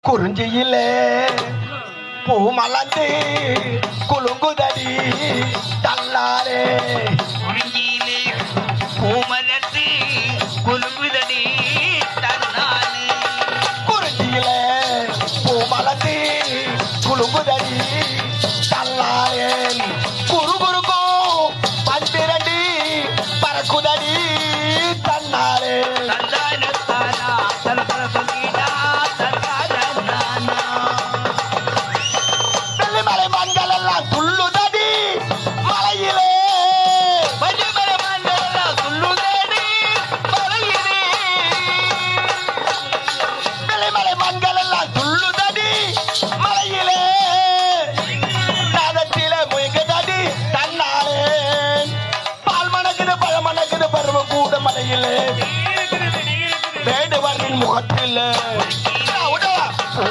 குறிஞ்சியிலே பூ மலர்ந்து குலுங்குதடி தன்னாரே. குறிஞ்சியிலே பூ மலர்ந்து குலுங்குதடி தன்னாலே. குறிஞ்சியிலே பூ மலர்ந்து குலுங்குதடி தன்னாரே. குறுகுறுக்கும் பன்னிரண்டு பறக்குதடி தன்னாரே. தந்தானத்தானா தலதல சொல்லிடா தந்தானா. வெள்ளிமலை மண்கள் எல்லாம் துள்ளுதடி மலையிலே. வள்ளிமலை மண்டலம் துள்ளுதடி மலையிலே. வெள்ளிமலை மண்கள் எல்லாம் துள்ளுதடி மலையிலே. நாதத்திலே முயங்குதடி தன்னாலே. பால் மணக்குது பழம் மணக்குது பருவம் கூட மலையிலே. வேடுவரின் முகத்திலே பூ